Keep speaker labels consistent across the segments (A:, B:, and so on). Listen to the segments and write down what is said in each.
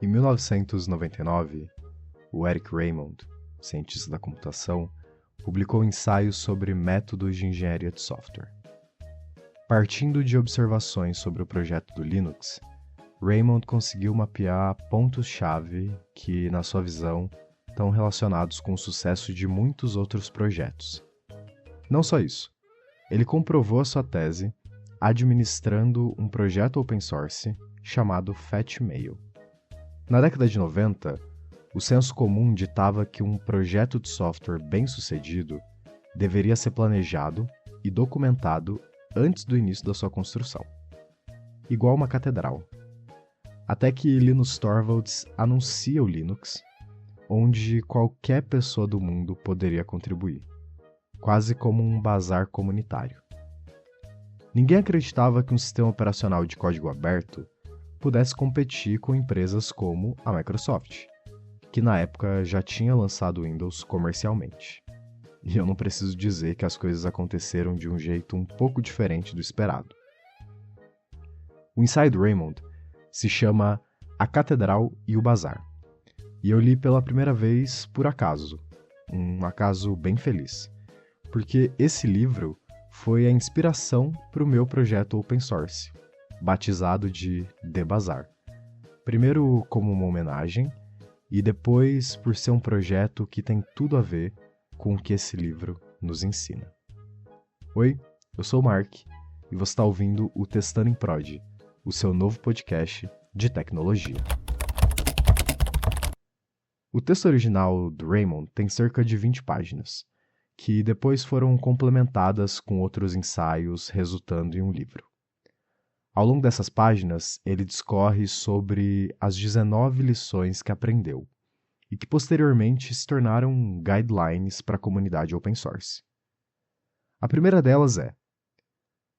A: Em 1999, o Eric Raymond, cientista da computação, publicou ensaios sobre métodos de engenharia de software. Partindo de observações sobre o projeto do Linux, Raymond conseguiu mapear pontos-chave que, na sua visão, estão relacionados com o sucesso de muitos outros projetos. Não só isso, ele comprovou a sua tese administrando um projeto open source chamado Fastmail. Na década de 90, o senso comum ditava que um projeto de software bem-sucedido deveria ser planejado e documentado antes do início da sua construção. Igual uma catedral. Até que Linus Torvalds anuncia o Linux, onde qualquer pessoa do mundo poderia contribuir, quase como um bazar comunitário. Ninguém acreditava que um sistema operacional de código aberto pudesse competir com empresas como a Microsoft, que na época já tinha lançado o Windows comercialmente. E eu não preciso dizer que as coisas aconteceram de um jeito um pouco diferente do esperado. O ensaio do Raymond se chama A Catedral e o Bazar, e eu li pela primeira vez por acaso, um acaso bem feliz, porque esse livro foi a inspiração para o meu projeto open source, batizado de The Bazaar. Primeiro como uma homenagem, e depois por ser um projeto que tem tudo a ver com o que esse livro nos ensina. Oi, eu sou o Mark, e você está ouvindo o Testando em Prod, o seu novo podcast de tecnologia. O texto original do Raymond tem cerca de 20 páginas, que depois foram complementadas com outros ensaios, resultando em um livro. Ao longo dessas páginas, ele discorre sobre as 19 lições que aprendeu e que posteriormente se tornaram guidelines para a comunidade open source. A primeira delas é: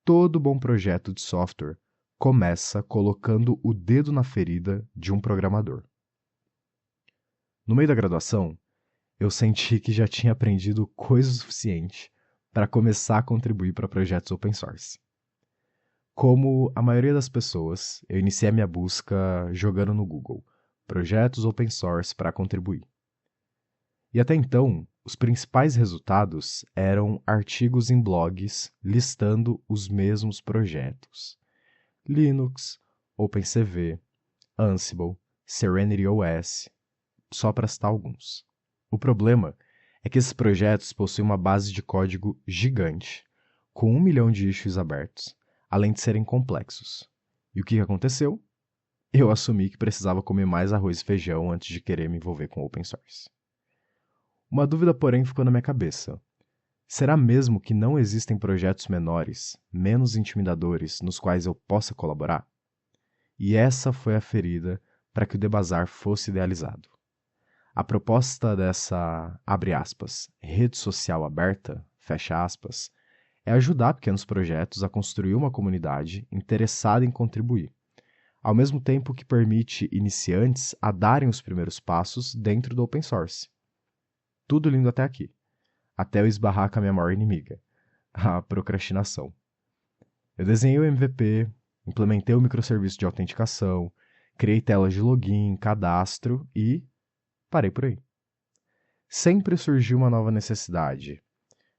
A: todo bom projeto de software começa colocando o dedo na ferida de um programador. No meio da graduação, eu senti que já tinha aprendido coisa suficiente para começar a contribuir para projetos open source. Como a maioria das pessoas, eu iniciei a minha busca jogando no Google projetos open source para contribuir. E até então, os principais resultados eram artigos em blogs listando os mesmos projetos: Linux, OpenCV, Ansible, Serenity OS, só para citar alguns. O problema é que esses projetos possuem uma base de código gigante, com 1 milhão de issues abertos, além de serem complexos. E o que aconteceu? Eu assumi que precisava comer mais arroz e feijão antes de querer me envolver com open source. Uma dúvida, porém, ficou na minha cabeça. Será mesmo que não existem projetos menores, menos intimidadores, nos quais eu possa colaborar? E essa foi a ferida para que o The Bazaar fosse idealizado. A proposta dessa, abre aspas, rede social aberta, fecha aspas, é ajudar pequenos projetos a construir uma comunidade interessada em contribuir, ao mesmo tempo que permite iniciantes a darem os primeiros passos dentro do open source. Tudo lindo até aqui, até eu esbarrar com a minha maior inimiga, a procrastinação. Eu desenhei o MVP, implementei o microserviço de autenticação, criei telas de login, cadastro e parei por aí. Sempre surgiu uma nova necessidade: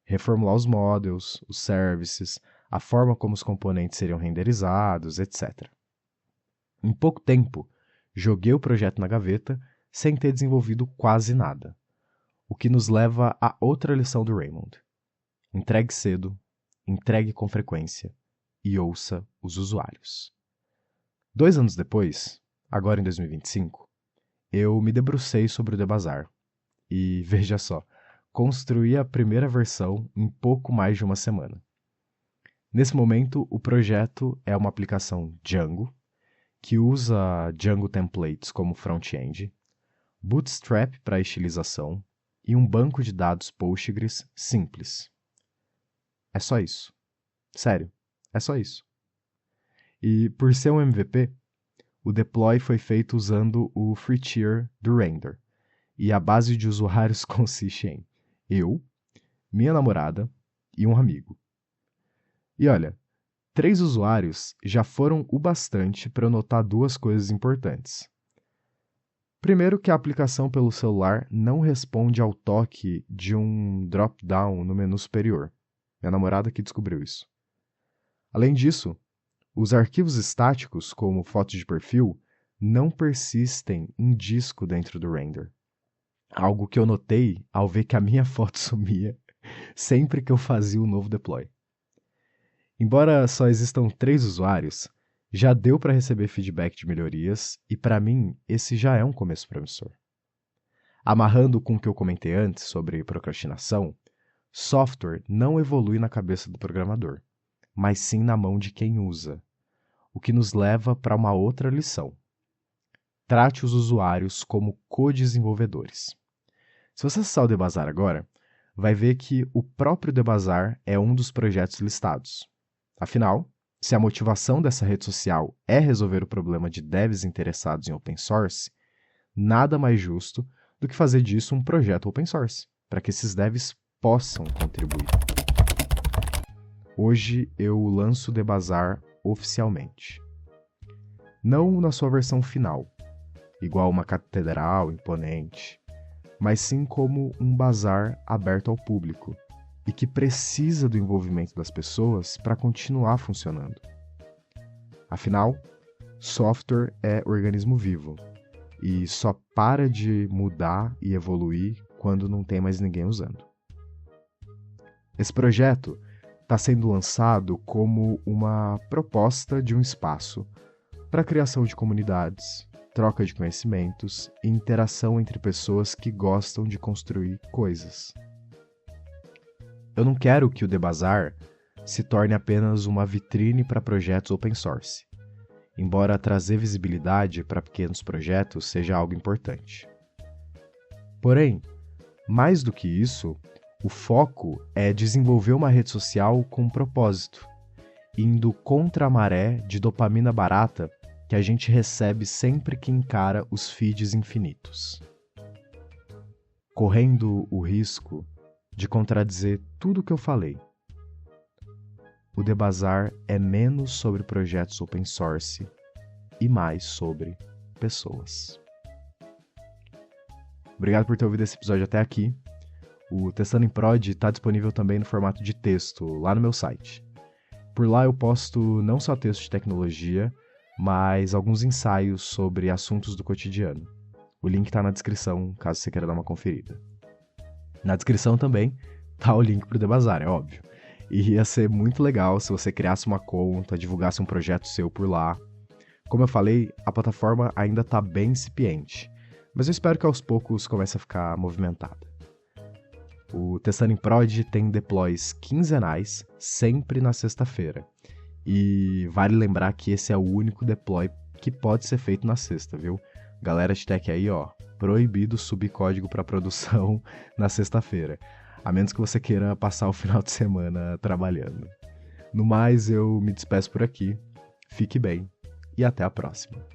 A: reformular os models, os services, a forma como os componentes seriam renderizados, etc. Em pouco tempo, joguei o projeto na gaveta sem ter desenvolvido quase nada. O que nos leva a outra lição do Raymond: entregue cedo, entregue com frequência e ouça os usuários. 2 anos depois, agora em 2025, eu me debrucei sobre o The Bazaar e, veja só, construí a primeira versão em pouco mais de uma semana. Nesse momento, o projeto é uma aplicação Django, que usa Django Templates como front-end, Bootstrap para estilização e um banco de dados Postgres simples. É só isso. Sério, é só isso. E por ser um MVP, o deploy foi feito usando o free tier do Render, e a base de usuários consiste em eu, minha namorada e um amigo. E olha, 3 usuários já foram o bastante para eu notar 2 coisas importantes. Primeiro que a aplicação pelo celular não responde ao toque de um drop-down no menu superior. Minha namorada que descobriu isso. Além disso, os arquivos estáticos, como fotos de perfil, não persistem em disco dentro do render. Algo que eu notei ao ver que a minha foto sumia sempre que eu fazia o novo deploy. Embora só existam 3 usuários, já deu para receber feedback de melhorias e, para mim, esse já é um começo promissor. Amarrando com o que eu comentei antes sobre procrastinação, software não evolui na cabeça do programador, mas sim na mão de quem usa, o que nos leva para uma outra lição. Trate os usuários como co-desenvolvedores. Se você acessar o Debazar agora, vai ver que o próprio Debazar é um dos projetos listados. Afinal, se a motivação dessa rede social é resolver o problema de devs interessados em open source, nada mais justo do que fazer disso um projeto open source, para que esses devs possam contribuir. Hoje eu lanço o Debazar oficialmente. Não na sua versão final, igual uma catedral imponente, mas sim como um bazar aberto ao público e que precisa do envolvimento das pessoas para continuar funcionando. Afinal, software é organismo vivo e só para de mudar e evoluir quando não tem mais ninguém usando. Esse projeto está sendo lançado como uma proposta de um espaço para a criação de comunidades, troca de conhecimentos e interação entre pessoas que gostam de construir coisas. Eu não quero que o Debazar se torne apenas uma vitrine para projetos open source, embora trazer visibilidade para pequenos projetos seja algo importante. Porém, mais do que isso, o foco é desenvolver uma rede social com um propósito, indo contra a maré de dopamina barata que a gente recebe sempre que encara os feeds infinitos. Correndo o risco de contradizer tudo o que eu falei. O Debazar é menos sobre projetos open source e mais sobre pessoas. Obrigado por ter ouvido esse episódio até aqui. O Testando em Prod está disponível também no formato de texto, lá no meu site. Por lá eu posto não só textos de tecnologia, mas alguns ensaios sobre assuntos do cotidiano. O link está na descrição, caso você queira dar uma conferida. Na descrição também tá o link para o Debazar, é óbvio. E ia ser muito legal se você criasse uma conta, divulgasse um projeto seu por lá. Como eu falei, a plataforma ainda está bem incipiente, mas eu espero que aos poucos comece a ficar movimentada. O Testando em Prod tem deploys quinzenais, sempre na sexta-feira. E vale lembrar que esse é o único deploy que pode ser feito na sexta, viu? Galera de tech aí, ó, proibido subir código para produção na sexta-feira, a menos que você queira passar o final de semana trabalhando. No mais, eu me despeço por aqui, fique bem e até a próxima.